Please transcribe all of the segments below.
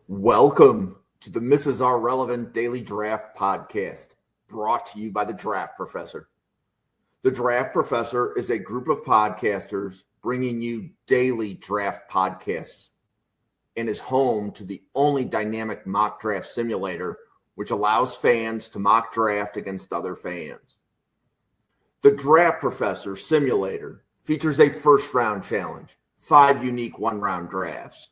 Welcome to the Mrs. R Relevant Daily Draft Podcast, brought to you by the Draft Professor. The Draft Professor is a group of podcasters bringing you daily draft podcasts and is home to the only dynamic mock draft simulator which allows fans to mock draft against other fans. The Draft Professor Simulator features a first-round challenge, 5 unique one-round drafts.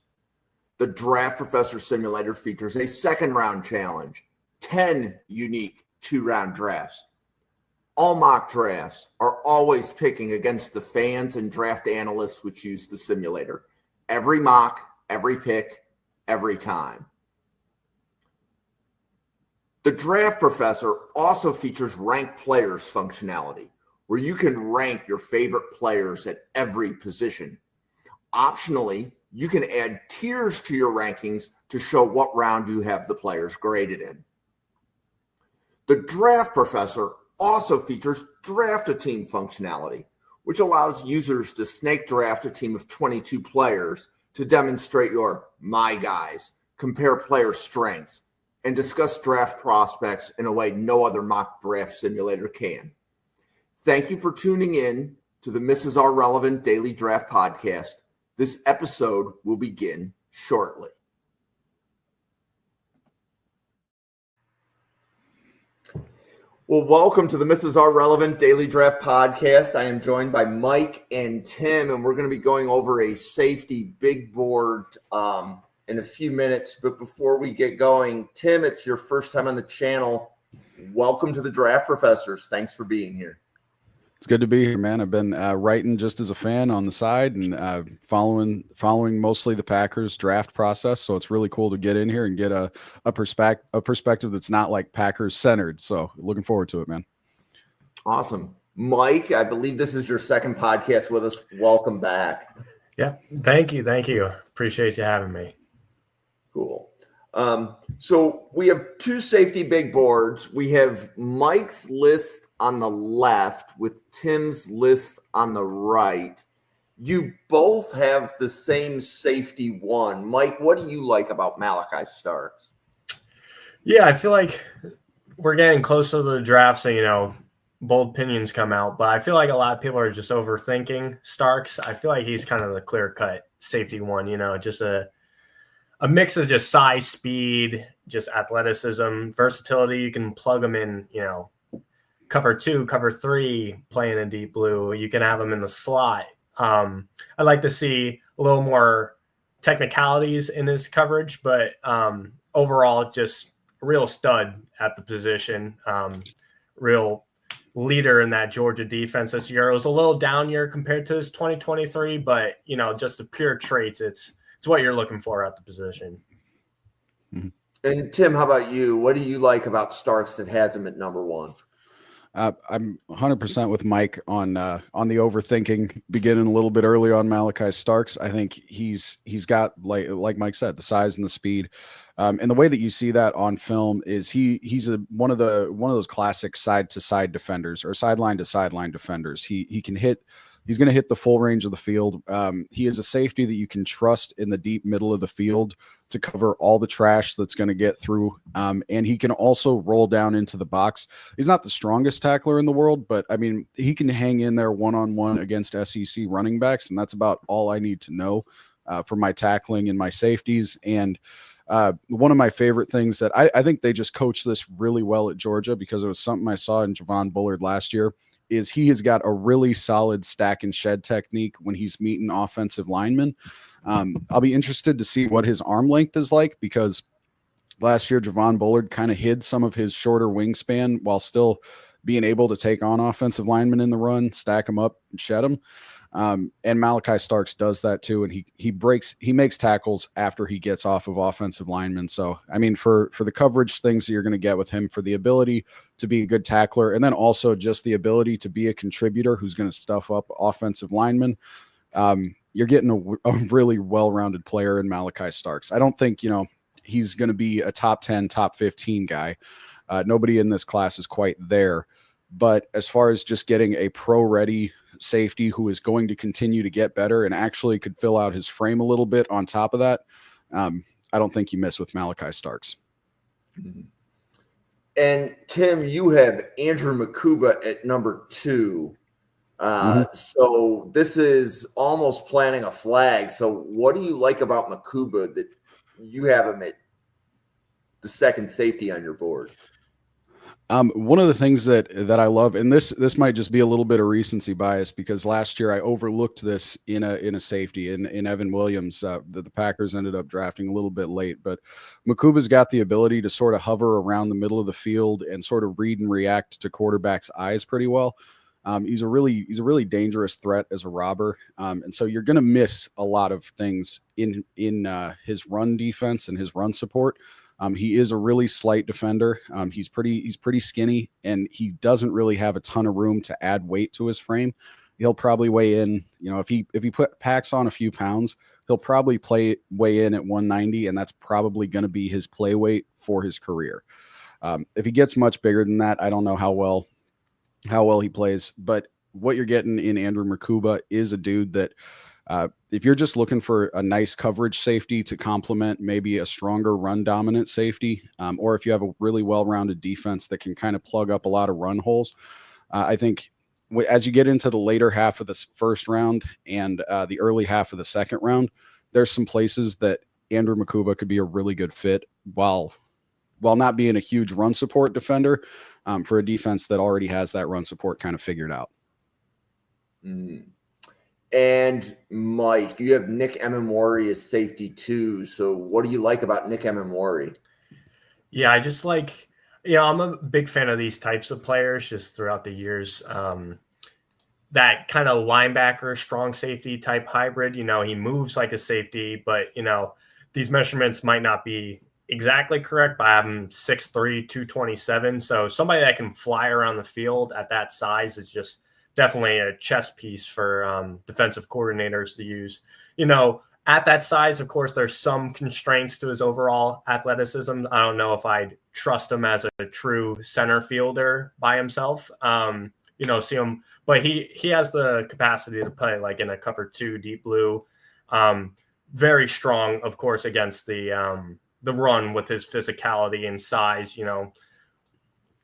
The Draft Professor Simulator features a second-round challenge, 10 unique 2-round drafts. All mock drafts are always picking against the fans and draft analysts which use the simulator. Every mock, every pick, every time. The Draft Professor also features ranked players functionality, where you can rank your favorite players at every position. Optionally, you can add tiers to your rankings to show what round you have the players graded in. The Draft Professor also features Draft a Team functionality, which allows users to snake draft a team of 22 players to demonstrate your my guys, compare player strengths, and discuss draft prospects in a way no other mock draft simulator can. Thank you for tuning in to the Mrs. R Relevant Daily Draft Podcast. This episode will begin shortly. Well, welcome to the Mrs. R Relevant Daily Draft Podcast. I am joined by Mike and Tim, and we're going to be going over a safety big board in a few minutes. But before we get going, Tim, it's your first time on the channel. Welcome to the Draft Professors. Thanks for being here. It's good to be here, man. I've been writing just as a fan on the side and following mostly the Packers draft process. So it's really cool to get in here and get a perspective that's not like Packers centered. So looking forward to it, man. Awesome. Mike, I believe this is your second podcast with us. Welcome back. Yeah. Thank you. Appreciate you having me. Cool. So we have 2 safety big boards. We have Mike's list on the left with Tim's list on the right. You both have the same safety one. Mike, what do you like about Malachi Starks? Yeah, I feel like we're getting close to the draft, so, bold opinions come out. But I feel like a lot of people are just overthinking Starks. I feel like he's kind of the clear-cut safety one, just a mix of just size, speed, just athleticism, versatility. You can plug him in, cover 2, cover 3, playing in deep blue. You can have him in the slot. I'd like to see a little more technicalities in his coverage, but overall, just a real stud at the position. Real leader in that Georgia defense this year. It was a little down year compared to his 2023, but, just the pure traits, it's what you're looking for at the position. Mm-hmm. And Tim, how about you? What do you like about Starks that has him at number 1? I'm 100% with Mike on the overthinking beginning a little bit early on Malachi Starks. I think he's got like Mike said, the size and the speed. And the way that you see that on film is he's one of those classic side to side defenders or sideline to sideline defenders. He can hit. He's going to hit the full range of the field. He is a safety that you can trust in the deep middle of the field to cover all the trash that's going to get through. And he can also roll down into the box. He's not the strongest tackler in the world, but I mean, he can hang in there one-on-one against SEC running backs. And that's about all I need to know for my tackling and my safeties. And one of my favorite things that I think they just coached this really well at Georgia, because it was something I saw in Javon Bullard last year, is he has got a really solid stack and shed technique when he's meeting offensive linemen. I'll be interested to see what his arm length is like, because last year Javon Bullard kind of hid some of his shorter wingspan while still being able to take on offensive linemen in the run, stack them up and shed them. And Malachi Starks does that too. And he makes tackles after he gets off of offensive linemen. So, I mean, for the coverage things that you're going to get with him, for the ability to be a good tackler, and then also just the ability to be a contributor who's going to stuff up offensive linemen, you're getting a really well-rounded player in Malachi Starks. I don't think, he's going to be a top 10, top 15 guy. Nobody in this class is quite there. But as far as just getting a pro-ready safety who is going to continue to get better and actually could fill out his frame a little bit on top of that, I don't think you miss with Malachi Starks. And Tim, you have Andrew Makuba at number 2. So this is almost planting a flag. So what do you like about Makuba that you have him at the second safety on your board? One of the things that I love, and this might just be a little bit of recency bias, because last year I overlooked this in a safety in Evan Williams that the Packers ended up drafting a little bit late. But Makuba's got the ability to sort of hover around the middle of the field and sort of read and react to quarterbacks' eyes pretty well. He's a really dangerous threat as a robber, and so you're going to miss a lot of things in his run defense and his run support. He is a really slight defender. He's pretty skinny, and he doesn't really have a ton of room to add weight to his frame. He'll probably weigh in, if he packs on a few pounds, he'll probably weigh in at 190, and that's probably going to be his play weight for his career. If he gets much bigger than that, I don't know how well he plays. But what you're getting in Andrew Makuba is a dude that, if you're just looking for a nice coverage safety to complement maybe a stronger run dominant safety, or if you have a really well-rounded defense that can kind of plug up a lot of run holes, I think as you get into the later half of the first round and the early half of the second round, there's some places that Andrew Makuba could be a really good fit while not being a huge run support defender, for a defense that already has that run support kind of figured out. And Mike, you have Nick Emamori as safety 2. So what do you like about Nick Emamori? Yeah, I just like, I'm a big fan of these types of players just throughout the years. That kind of linebacker, strong safety type hybrid, he moves like a safety, but, these measurements might not be exactly correct, but I have him 6'3", 227. So somebody that can fly around the field at that size is just definitely a chess piece for defensive coordinators to use. At that size, of course, there's some constraints to his overall athleticism. I don't know if I'd trust him as a true center fielder by himself. See him, but he has the capacity to play like in a cover 2 deep blue. Very strong, of course, against the run with his physicality and size,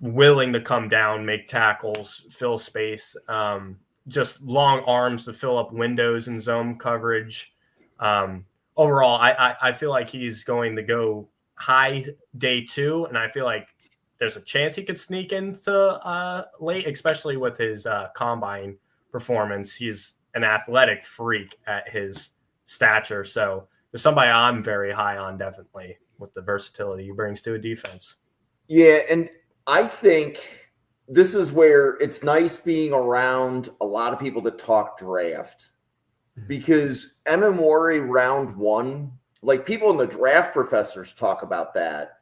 willing to come down, make tackles, fill space, just long arms to fill up windows and zone coverage. Overall, I feel like he's going to go high day 2, and I feel like there's a chance he could sneak into late, especially with his combine performance. He's an athletic freak at his stature, so there's somebody I'm very high on, definitely, with the versatility he brings to a defense. Yeah, and I think this is where it's nice being around a lot of people that talk draft, because Emamori round 1, like people in the draft professors talk about that.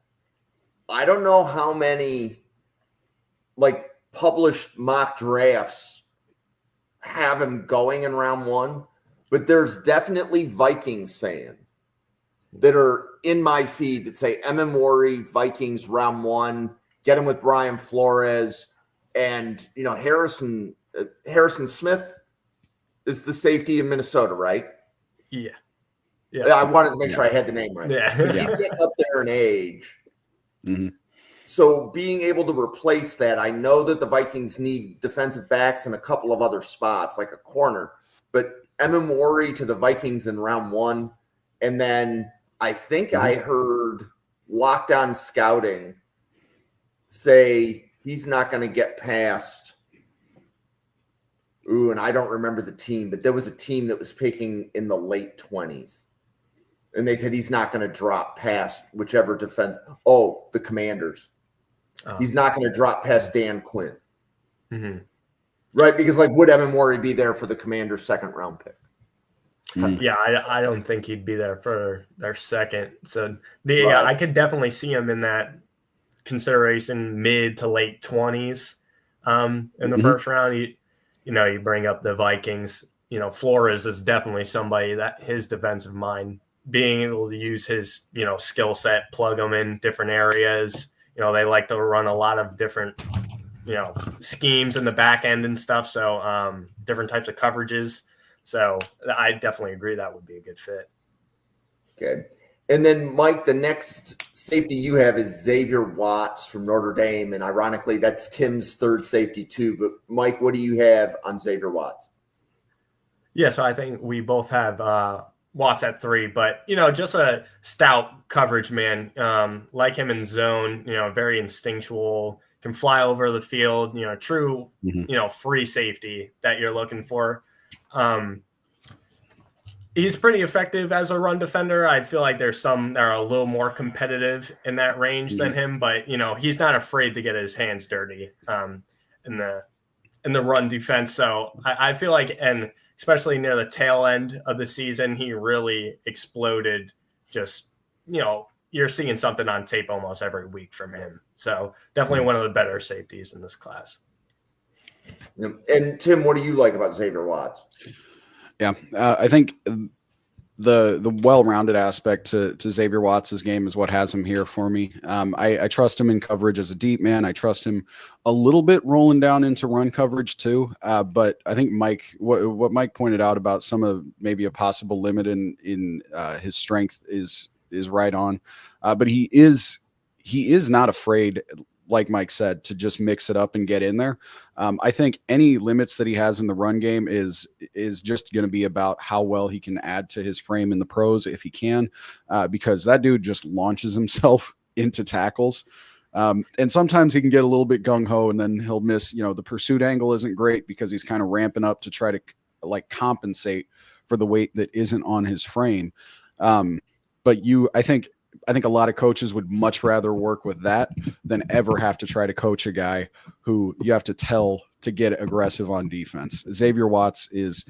I don't know how many like published mock drafts have him going in round 1, but there's definitely Vikings fans that are in my feed that say Emamori, Vikings round 1, get him with Brian Flores, and Harrison Smith is the safety in Minnesota, right? Yeah. I wanted to make sure I had the name right. Yeah. But he's getting up there in age. Mm-hmm. So being able to replace that, I know that the Vikings need defensive backs in a couple of other spots, like a corner, but Emamori to the Vikings in round 1, and then I think I heard Locked On Scouting say he's not going to get past. And I don't remember the team, but there was a team that was picking in the late 20s. And they said he's not going to drop past whichever defense. Oh, the Commanders. He's not going to drop past Dan Quinn. Mm-hmm. Right? Because would Emamori be there for the Commanders' second round pick? Yeah, I don't think he'd be there for their second. So Right. I could definitely see him in that consideration mid to late 20s in the first round. You bring up the Vikings. Flores is definitely somebody that his defensive mind, being able to use his skill set, plug them in different areas. They like to run a lot of different schemes in the back end and stuff. So different types of coverages. So I definitely agree that would be a good fit. Okay. And then, Mike, the next safety you have is Xavier Watts from Notre Dame. And ironically, that's Tim's third safety too. But, Mike, what do you have on Xavier Watts? Yeah, so I think we both have Watts at 3. But, just a stout coverage man. Like him in zone, very instinctual, can fly over the field, true, free safety that you're looking for. He's pretty effective as a run defender. I feel like there's some that are a little more competitive in that range than him, but he's not afraid to get his hands dirty in the run defense. So I feel like, and especially near the tail end of the season, he really exploded. Just you're seeing something on tape almost every week from him. So definitely one of the better safeties in this class. And Tim, what do you like about Xavier Watts? Yeah, I think the well-rounded aspect to Xavier Watts' game is what has him here for me. I trust him in coverage as a deep man. I trust him a little bit rolling down into run coverage too. But I think what Mike pointed out about some of maybe a possible limit in his strength is right on. But he is not afraid, like Mike said, to just mix it up and get in there. I think any limits that he has in the run game is just going to be about how well he can add to his frame in the pros if he can, because that dude just launches himself into tackles. And sometimes he can get a little bit gung-ho and then he'll miss, the pursuit angle isn't great because he's kind of ramping up to try to like compensate for the weight that isn't on his frame. But I think a lot of coaches would much rather work with that than ever have to try to coach a guy who you have to tell to get aggressive on defense. Xavier Watts is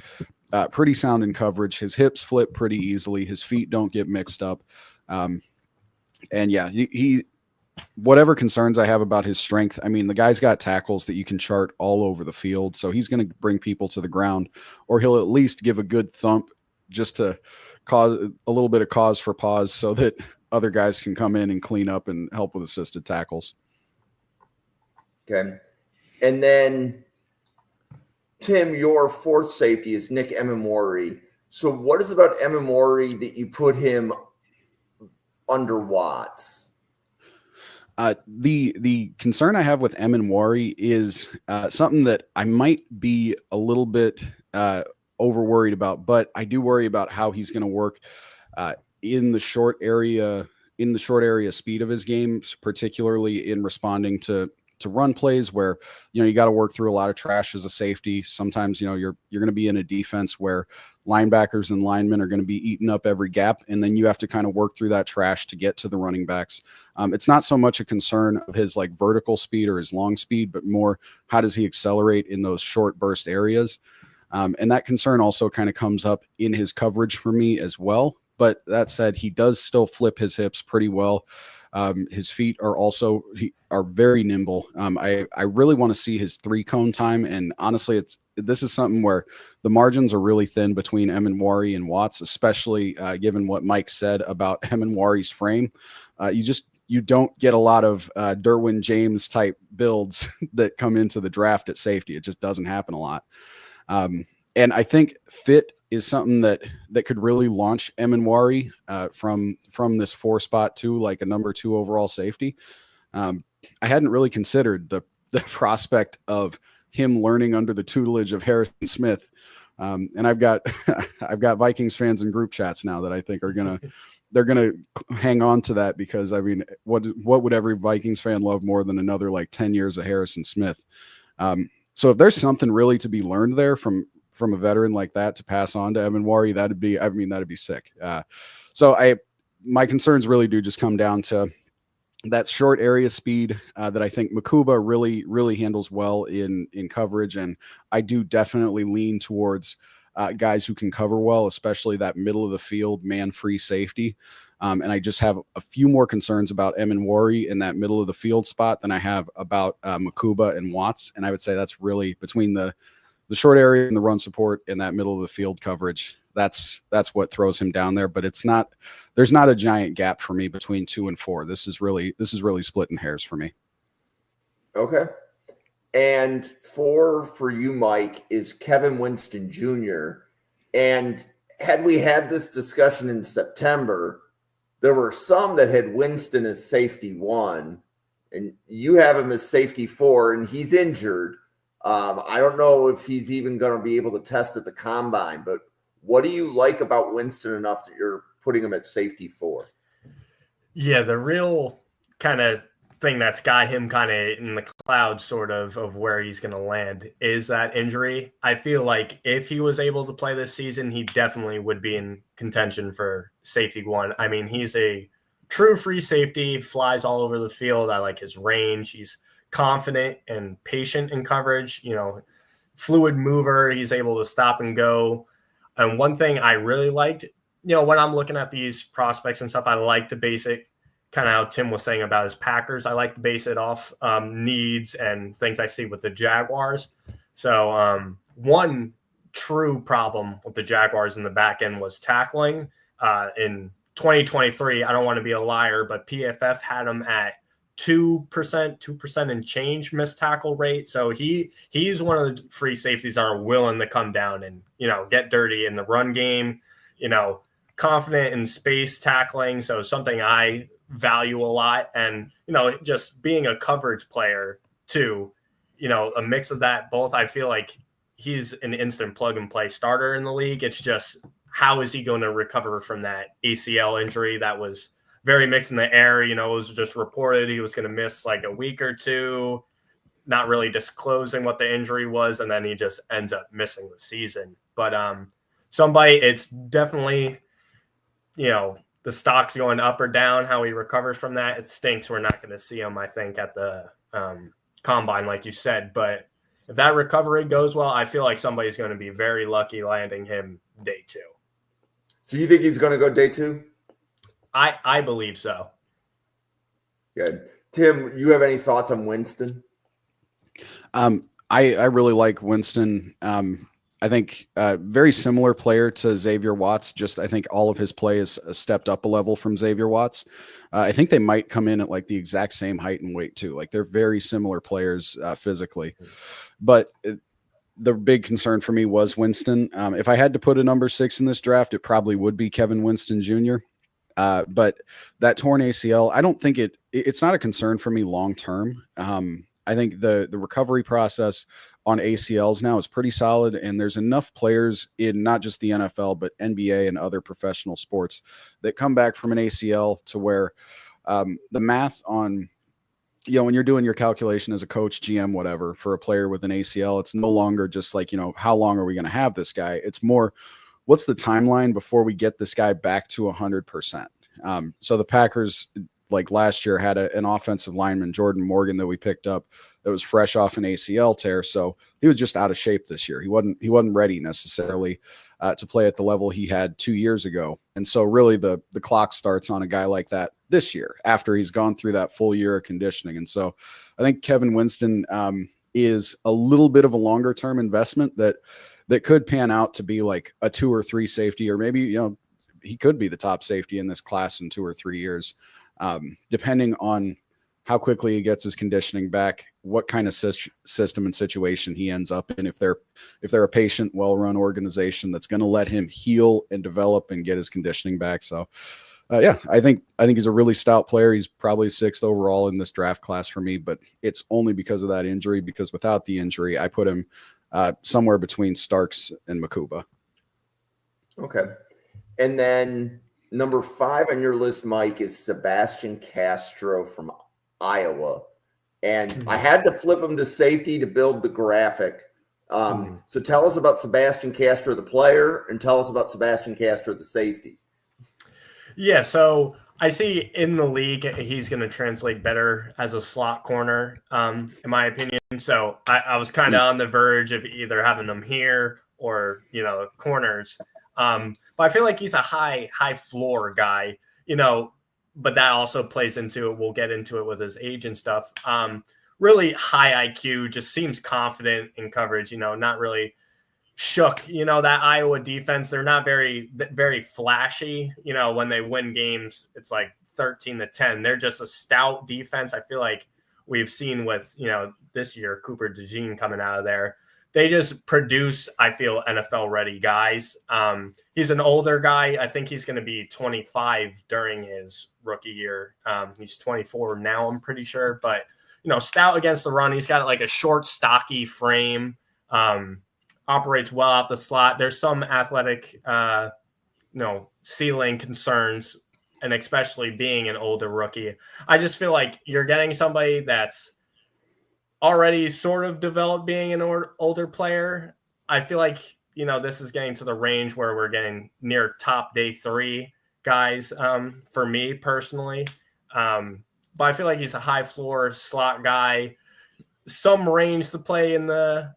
pretty sound in coverage. His hips flip pretty easily. His feet don't get mixed up. And yeah, he whatever concerns I have about his strength, I mean, the guy's got tackles that you can chart all over the field. So he's going to bring people to the ground, or he'll at least give a good thump just to cause a little bit of cause for pause so that other guys can come in and clean up and help with assisted tackles. Okay. And then, Tim, your fourth safety is Nick Emimori. So what is about Emimori that you put him under Watts? The concern I have with Emimori is something that I might be a little bit over worried about, but I do worry about how he's going to work in the short area speed of his game, particularly in responding to run plays where, you got to work through a lot of trash as a safety. Sometimes, you're going to be in a defense where linebackers and linemen are going to be eating up every gap. And then you have to kind of work through that trash to get to the running backs. It's not so much a concern of his like vertical speed or his long speed, but more how does he accelerate in those short burst areas? And that concern also kind of comes up in his coverage for me as well. But that said, he does still flip his hips pretty well. His feet are are very nimble. I really want to see his 3-cone time. And honestly, this is something where the margins are really thin between Emimori and Watts, especially given what Mike said about Emimori's frame. You don't get a lot of Derwin James type builds that come into the draft at safety. It just doesn't happen a lot. And I think fit is something that could really launch Emimori from this 4 spot to like a number 2 overall safety. I hadn't really considered the prospect of him learning under the tutelage of Harrison Smith. And I've got Vikings fans in group chats now that I think they're gonna hang on to that, because I mean, what would every Vikings fan love more than another like 10 years of Harrison Smith? So if there's something really to be learned there from a veteran like that to pass on to Emimori, that'd be sick. So my concerns really do just come down to that short area speed that I think Makuba really, really handles well in coverage. And I do definitely lean towards guys who can cover well, especially that middle of the field man-free safety. And I just have a few more concerns about Emimori in that middle of the field spot than I have about Makuba and Watts. And I would say that's really between the short area and the run support and that middle of the field coverage. That's what throws him down there, but there's not a giant gap for me between 2 and 4. This is really splitting hairs for me. Okay. And 4 for you, Mike, is Kevin Winston Jr. And had we had this discussion in September, there were some that had Winston as safety 1, and you have him as safety 4, and he's injured. I don't know if he's even going to be able to test at the combine, but what do you like about Winston enough that you're putting him at safety 4? Yeah, the real kind of thing that's got him kind of in the clouds sort of where he's going to land is that injury. I feel like if he was able to play this season, he definitely would be in contention for safety 1. I mean, he's a true free safety, flies all over the field. I like his range. He's confident and patient in coverage, fluid mover. He's able to stop and go. And one thing I really liked, when I'm looking at these prospects and stuff, I like to base it kind of how Tim was saying about his Packers. I like to base it off needs and things I see with the Jaguars. So one true problem with the Jaguars in the back end was tackling. In 2023, I don't want to be a liar, but PFF had him at 2% and change missed tackle rate. So he's one of the free safeties that are willing to come down and, get dirty in the run game, confident in space tackling. So something I value a lot. And, just being a coverage player too, a mix of that both. I feel like he's an instant plug and play starter in the league. It's just, how is he going to recover from that ACL injury that was very mixed in the air? It was just reported he was going to miss like a week or two, not really disclosing what the injury was, and then he just ends up missing the season. But it's definitely, the stock's going up or down, how he recovers from that. It stinks we're not going to see him, I think, at the combine, like you said. But if that recovery goes well, I feel like somebody's going to be very lucky landing him day 2. So you think he's going to go day 2? I believe so. Good. Tim, you have any thoughts on Winston? I really like Winston. I think very similar player to Xavier Watts. Just I think all of his play is stepped up a level from Xavier Watts. I think they might come in at like the exact same height and weight too. Like they're very similar players physically. But the big concern for me was Winston. If I had to put a number 6 in this draft, it probably would be Kevin Winston Jr. But that torn ACL, I don't think it's not a concern for me long term. I think the recovery process on ACLs now is pretty solid, and there's enough players in not just the NFL, but NBA and other professional sports that come back from an ACL to where the math on, when you're doing your calculation as a coach, GM, whatever, for a player with an ACL, it's no longer just like, how long are we going to have this guy? It's more, what's the timeline before we get this guy back to 100%? So the Packers, like last year, had an offensive lineman, Jordan Morgan, that we picked up that was fresh off an ACL tear. So he was just out of shape this year. He wasn't ready necessarily to play at the level he had 2 years ago. And so really the clock starts on a guy like that this year after he's gone through that full year of conditioning. And so I think Kevin Winston is a little bit of a longer term investment that could pan out to be like a 2 or 3 safety, or maybe, he could be the top safety in this class in 2 or 3 years, depending on how quickly he gets his conditioning back, what kind of system and situation he ends up in. If they're a patient, well-run organization that's going to let him heal and develop and get his conditioning back. So, I think he's a really stout player. He's probably 6th overall in this draft class for me, but it's only because of that injury. Because without the injury, I put him somewhere between Starks and Makuba. Okay. And then number 5 on your list, Mike, is Sebastian Castro from Iowa. And I had to flip him to safety to build the graphic. So tell us about Sebastian Castro, the player, and tell us about Sebastian Castro, the safety. Yeah, so I see in the league, he's going to translate better as a slot corner, in my opinion. So I was kind of on the verge of either having him here or, corners. But I feel like he's a high floor guy, but that also plays into it. We'll get into it with his age and stuff. Really high IQ, just seems confident in coverage, not really shook. That Iowa defense, they're not very, very flashy. When they win games, it's like 13-10. They're just a stout defense. I feel like we've seen with, this year, Cooper DeJean coming out of there. they just produce, I feel, NFL ready guys. He's an older guy. I think he's going to be 25 during his rookie year. He's 24 now, I'm pretty sure. But, stout against the run. He's got like a short, stocky frame, operates well out the slot. There's some athletic, ceiling concerns, and especially being an older rookie. I just feel like you're getting somebody that's already sort of developed being an older player. I feel like, this is getting to the range where we're getting near top day 3 guys for me personally. But I feel like he's a high floor slot guy, some range to play in the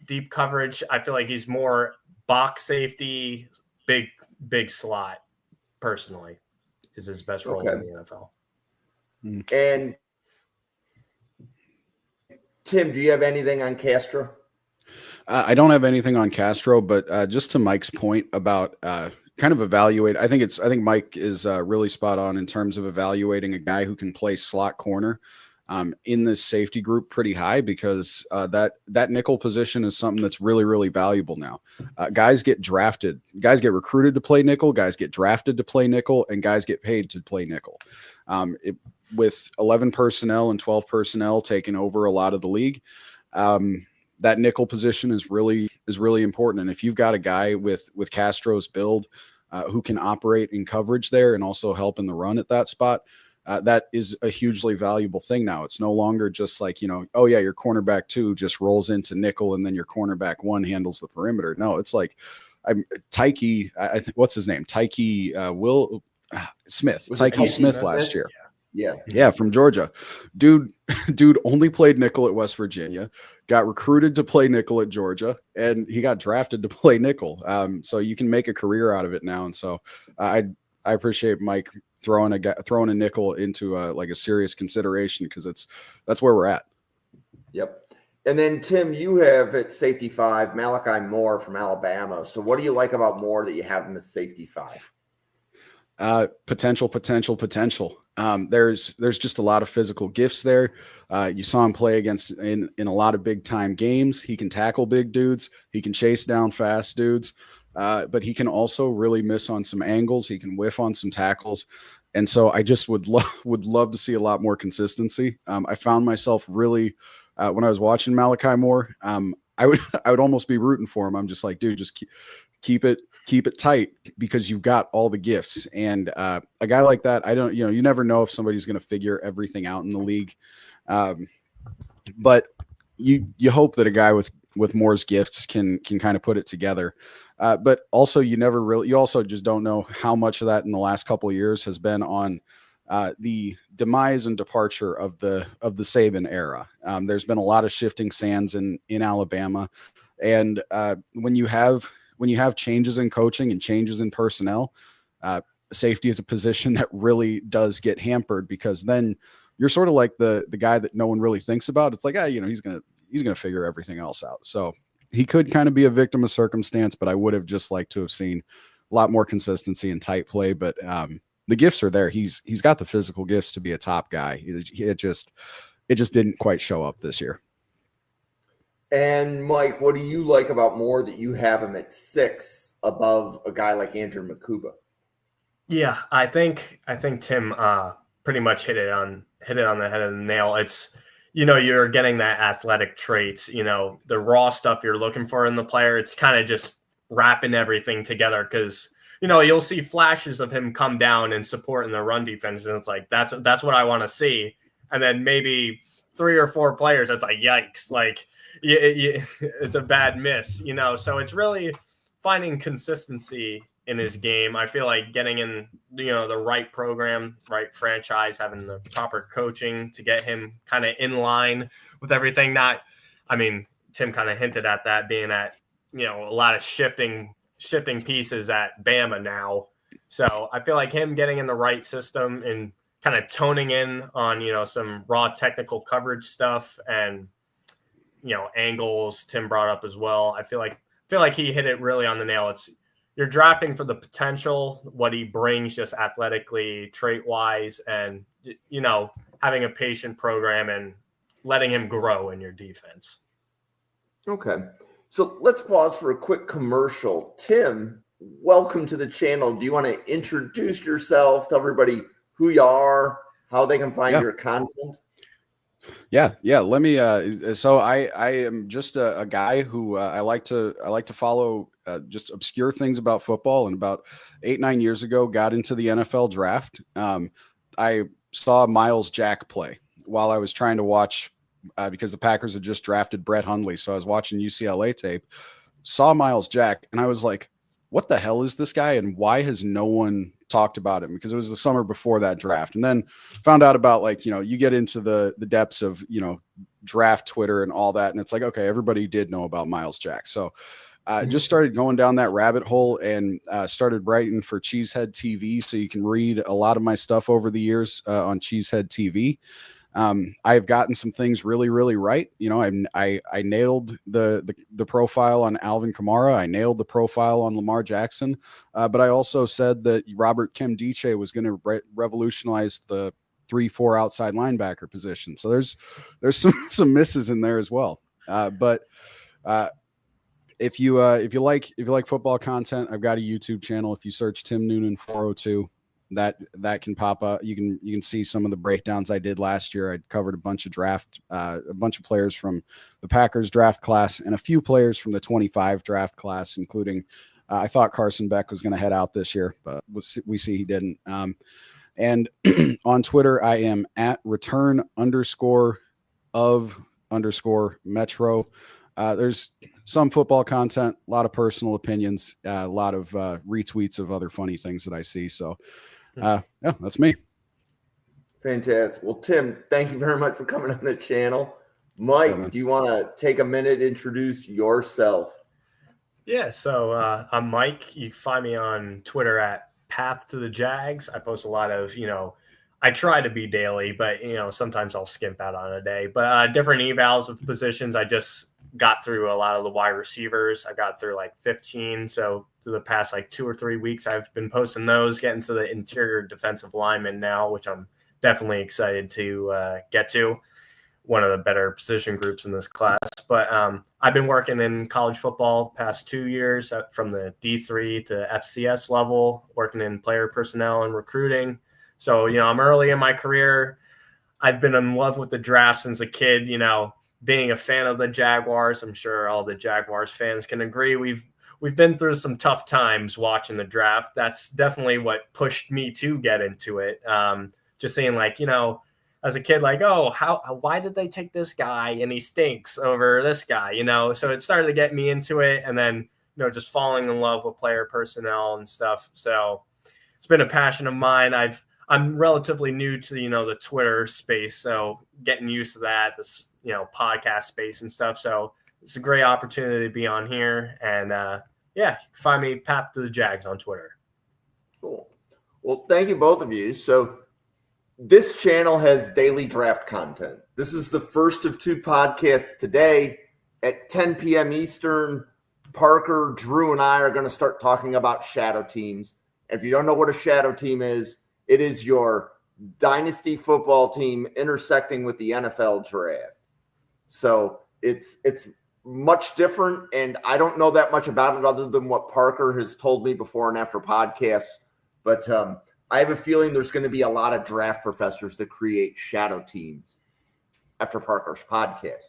deep coverage. I feel like he's more box safety, big slot personally is his best role in the NFL. And Tim, do you have anything on Castro? I don't have anything on Castro, but just to Mike's point about kind of evaluate, I think Mike is really spot on in terms of evaluating a guy who can play slot corner in this safety group pretty high, because that nickel position is something that's really, really valuable now. Guys get recruited to play nickel, guys get drafted to play nickel, and guys get paid to play nickel. With 11 personnel and 12 personnel taking over a lot of the league, that nickel position is really important. And if you've got a guy with Castro's build who can operate in coverage there and also help in the run at that spot, that is a hugely valuable thing now. It's no longer just like, your cornerback 2 just rolls into nickel and then your cornerback 1 handles the perimeter. No, it's like Tyke, I think, what's his name? Tyke Smith. Tyke Smith last year. Yeah, from Georgia. Dude only played nickel at West Virginia, got recruited to play nickel at Georgia, and he got drafted to play nickel. So you can make a career out of it now. And so I appreciate Mike throwing a nickel into like a serious consideration, because that's where we're at. Yep. And then Tim, you have at safety 5 Malachi Moore from Alabama. So what do you like about Moore that you have him as safety 5? Potential. There's just a lot of physical gifts there. You saw him play in a lot of big time games. He can tackle big dudes. He can chase down fast dudes. But he can also really miss on some angles. He can whiff on some tackles. And so I just would love to see a lot more consistency. I found myself really, when I was watching Malachi Moore, I would almost be rooting for him. I'm just like, dude, just keep it tight, because you've got all the gifts. And a guy like that, you never know if somebody's going to figure everything out in the league. But you hope that a guy with Moore's gifts can kind of put it together. But also you also just don't know how much of that in the last couple of years has been on the demise and departure of the Saban era. There's been a lot of shifting sands in Alabama. And when you have changes in coaching and changes in personnel, safety is a position that really does get hampered, because then you're sort of like the guy that no one really thinks about. It's like, he's going to figure everything else out. So he could kind of be a victim of circumstance, but I would have just liked to have seen a lot more consistency and tight play. But the gifts are there. He's got the physical gifts to be a top guy. It just didn't quite show up this year. And Mike, what do you like about Moore that you have him at 6 above a guy like Andrew Makuba? Yeah, I think Tim pretty much hit it on the head of the nail. It's, you're getting that athletic traits, the raw stuff you're looking for in the player. It's kind of just wrapping everything together, because, you'll see flashes of him come down and support in the run defense. And it's like, that's what I want to see. And then maybe 3 or 4 players, it's like, yikes, like it's a bad miss, So it's really finding consistency in his game. I feel like getting in, the right program, right franchise, having the proper coaching to get him kind of in line with everything. Tim kind of hinted at that, being at, a lot of shifting pieces at Bama now. So I feel like him getting in the right system and kind of toning in on, some raw technical coverage stuff and, angles Tim brought up as well. I feel like he hit it really on the nail. You're drafting for the potential, what he brings just athletically, trait-wise, and, having a patient program and letting him grow in your defense. Okay. So let's pause for a quick commercial. Tim, welcome to the channel. Do you want to introduce yourself, tell everybody who you are, how they can find your content? Yeah. Let me. So I am just a guy who I like to follow just obscure things about football. And about 8-9 years ago, got into the NFL draft. I saw Miles Jack play while I was trying to watch because the Packers had just drafted Brett Hundley. So I was watching UCLA tape, saw Miles Jack, and I was like, what the hell is this guy? And why has no one talked about him? Because it was the summer before that draft. And then found out about, like, you get into the depths of, draft Twitter and all that. And it's like, okay, everybody did know about Miles Jack. So just started going down that rabbit hole and started writing for Cheesehead TV. So you can read a lot of my stuff over the years on Cheesehead TV. I've gotten some things really, really right. I nailed the profile on Alvin Kamara. I nailed the profile on Lamar Jackson. But I also said that Robert Nkemdiche was going to revolutionize the 3-4 outside linebacker position. So there's some misses in there as well. But if you like football content, I've got a YouTube channel. If you search Tim Noonan 402, that can pop up. You can see some of the breakdowns I did last year. I covered a bunch of players from the Packers draft class and a few players from the 25 draft class, including I thought Carson Beck was going to head out this year, but we see he didn't. And on Twitter, I am at return_of_Metro. There's some football content, a lot of personal opinions, a lot of retweets of other funny things that I see. So, yeah, that's me. Fantastic. Well, Tim, thank you very much for coming on the channel. Mike, do you want to take a minute to introduce yourself? Yeah, so I'm Mike. You can find me on Twitter at Path to the Jags. I post a lot of, I try to be daily, but, sometimes I'll skimp out on a day. But different evals of positions. I just got through a lot of the wide receivers. I got through like 15. So through the past 2 or 3 weeks, I've been posting those, getting to the interior defensive lineman now, which I'm definitely excited to get to. One of the better position groups in this class. But I've been working in college football past 2 years from the D3 to FCS level, working in player personnel and recruiting. So, I'm early in my career. I've been in love with the draft since a kid, being a fan of the Jaguars. I'm sure all the Jaguars fans can agree. We've been through some tough times watching the draft. That's definitely what pushed me to get into it. Just seeing as a kid, why did they take this guy and he stinks over this guy, So it started to get me into it, and then, just falling in love with player personnel and stuff. So it's been a passion of mine. I'm relatively new to, the Twitter space, so getting used to that, this, podcast space and stuff. So it's a great opportunity to be on here, and find me Path to the Jags on Twitter. Cool. Well, thank you, both of you. So this channel has daily draft content. This is the first of 2 podcasts today at 10 p.m. Eastern. Parker, Drew, and I are going to start talking about shadow teams. If you don't know what a shadow team is, it is your dynasty football team intersecting with the NFL draft. So it's much different, and I don't know that much about it other than what Parker has told me before and after podcasts. But I have a feeling there's going to be a lot of draft professors that create shadow teams after Parker's podcast.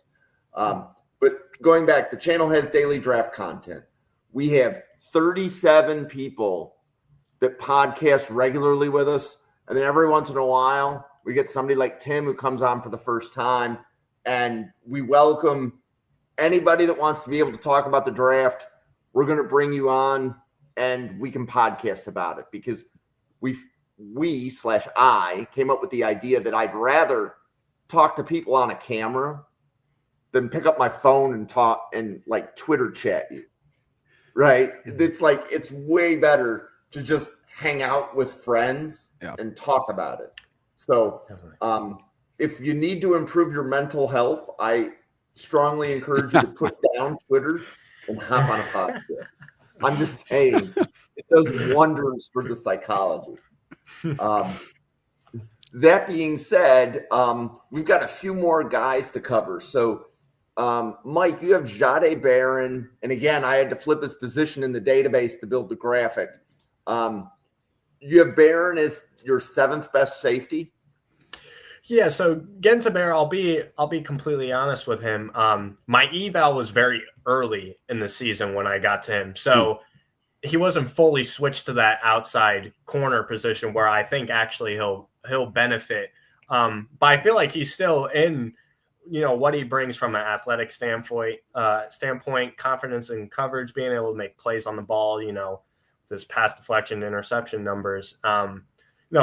But going back, the channel has daily draft content. We have 37 people that podcast regularly with us. And then every once in a while, we get somebody like Tim who comes on for the first time. And we welcome anybody that wants to be able to talk about the draft. We're going to bring you on and we can podcast about it, because I came up with the idea that I'd rather talk to people on a camera than pick up my phone and talk and Twitter chat you. Right? It's way better to just hang out with friends and talk about it. So if you need to improve your mental health, I strongly encourage you to put down Twitter and hop on a podcast. I'm just saying, it does wonders for the psychology. That being said, we've got a few more guys to cover. So Mike, you have Jahdae Barron. And again, I had to flip his position in the database to build the graphic. You have Barron as your 7th best safety. Yeah, so getting to Barron, I'll be completely honest with him. My eval was very early in the season when I got to him. So he wasn't fully switched to that outside corner position where I think actually he'll benefit. But I feel like he's still in, what he brings from an athletic standpoint, confidence in coverage, being able to make plays on the ball, this pass deflection, interception numbers.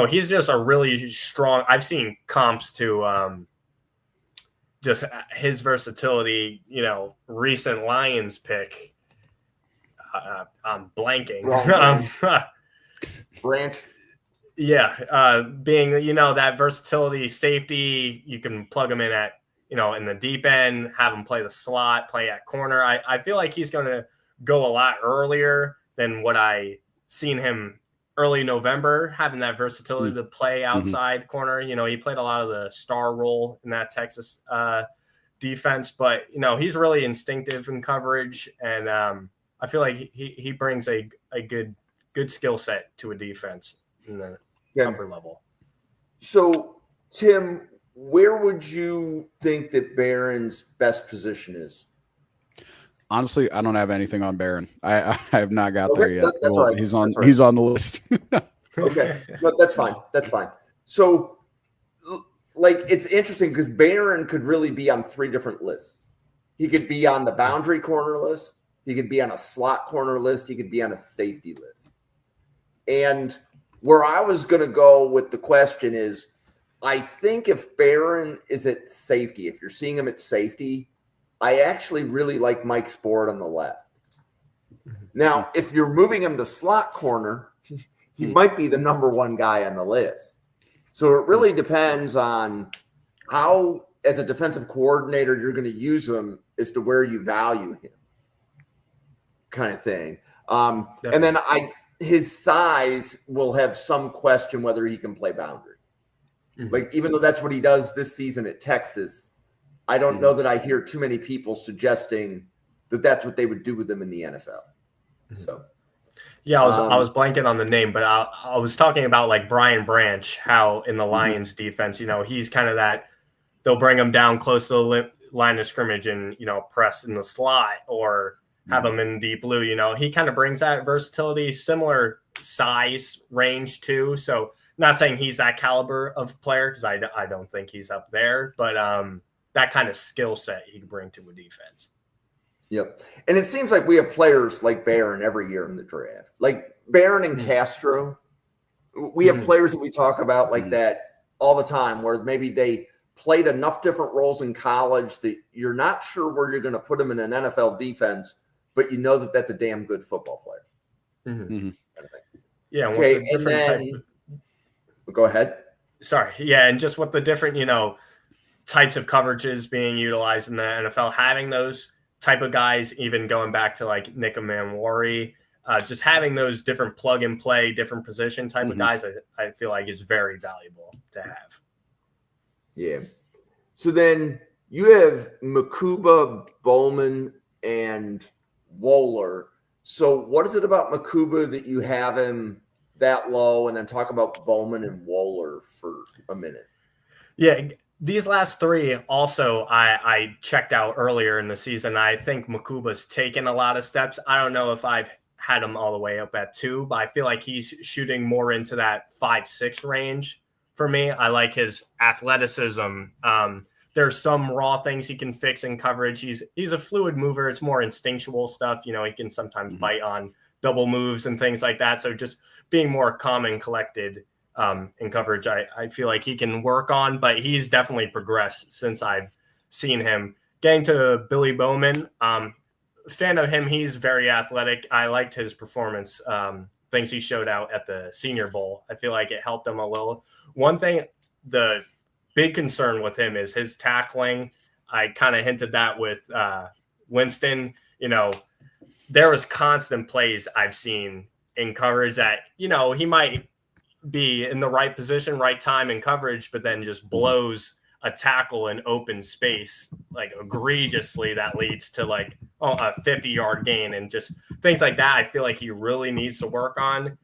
He's just a really strong. I've seen comps to just his versatility. Recent Lions pick. I'm blanking. Branch. Yeah, being that versatility, safety, you can plug him in at in the deep end, have him play the slot, play at corner. I feel like he's going to go a lot earlier than what I seen him early November, having that versatility to play outside corner. He played a lot of the star role in that Texas defense, but he's really instinctive in coverage, and I feel like he brings a good skill set to a defense in the upper level. So, Tim, where would you think that Barron's best position is? Honestly, I don't have anything on Barron. I have not got there yet. That's all right. He's on the list. Okay, but that's fine. That's fine. So, it's interesting because Barron could really be on 3 different lists. He could be on the boundary corner list. He could be on a slot corner list. He could be on a safety list. And where I was going to go with the question is, I think if Barron is at safety, if you're seeing him at safety, I actually really like Mike Sport on the left. Now, if you're moving him to slot corner, he might be the number 1 guy on the list. So it really depends on how, as a defensive coordinator, you're going to use him as to where you value him, kind of thing. And then his size will have some question whether he can play boundary. Even though that's what he does this season at Texas, I don't know that I hear too many people suggesting that that's what they would do with him in the NFL. So, yeah, I was blanking on the name, but I was talking about like Brian Branch, how in the Lions defense, he's kind of that. They'll bring him down close to the line of scrimmage and press in the slot or have him in deep blue. He kind of brings that versatility, similar size range too. So, not saying he's that caliber of player because I don't think he's up there, but that kind of skill set he can bring to a defense. Yep. And it seems like we have players like Barron every year in the draft. Like Barron and Castro, we have players that we talk about like that all the time where maybe they played enough different roles in college that you're not sure where you're going to put them in an NFL defense, but that that's a damn good football player. Yeah. Okay. And then go ahead. Sorry. Yeah. And just what the different, types of coverages being utilized in the NFL, having those type of guys, even going back to like Nick Manwari, just having those different plug and play, different position type of guys, I feel like is very valuable to have. Yeah. So then you have Makuba, Bowman, and Wohler. So what is it about Makuba that you have him that low? And then talk about Bowman and Wohler for a minute. Yeah. These last 3 also I checked out earlier in the season. I think Makuba's taken a lot of steps. I don't know if I've had him all the way up at 2, but I feel like he's shooting more into that 5'6" range for me. I like his athleticism. There's some raw things he can fix in coverage. He's a fluid mover. It's more instinctual stuff. He can sometimes bite on double moves and things like that. So just being more calm and collected in coverage, I feel like he can work on, but he's definitely progressed since I've seen him. Getting to Billy Bowman, fan of him. He's very athletic. I liked his performance, things he showed out at the Senior Bowl. I feel like it helped him a little. One thing, the big concern with him is his tackling. I kind of hinted that with Winston. There was constant plays I've seen in coverage that, he might be in the right position, right time in coverage, but then just blows a tackle in open space, like egregiously, that leads to like a 50-yard gain and just things like that. I feel like he really needs to work on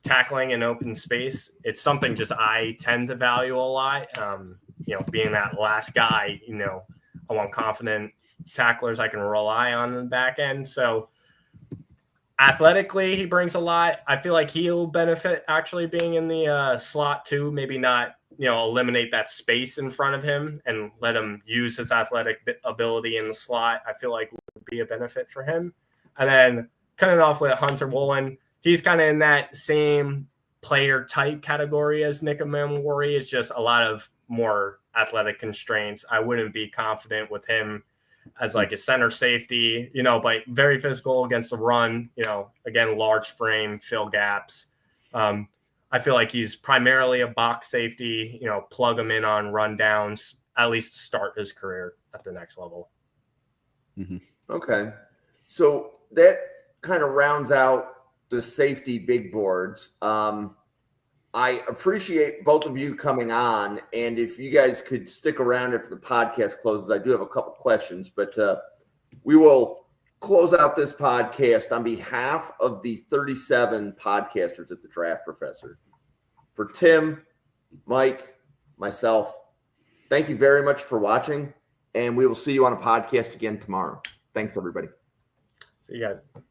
tackling in open space. It's something just I tend to value a lot. Being that last guy, I want confident tacklers I can rely on in the back end. So athletically, he brings a lot. I feel like he'll benefit actually being in the slot too. Maybe not, eliminate that space in front of him and let him use his athletic ability in the slot. I feel like would be a benefit for him. And then cutting off with Hunter Woolen, he's kind of in that same player type category as Nick Amamori. It's just a lot of more athletic constraints. I wouldn't be confident with him as like a center safety, but very physical against the run, again, large frame, fill gaps. I feel like he's primarily a box safety, plug him in on rundowns, at least to start his career at the next level. Mm-hmm. Okay. So that kind of rounds out the safety big boards. I appreciate both of you coming on, and if you guys could stick around after the podcast closes, I do have a couple questions, but we will close out this podcast on behalf of the 37 podcasters at the Draft Professor. For Tim, Mike, myself, thank you very much for watching, and we will see you on a podcast again tomorrow. Thanks, everybody. See you guys.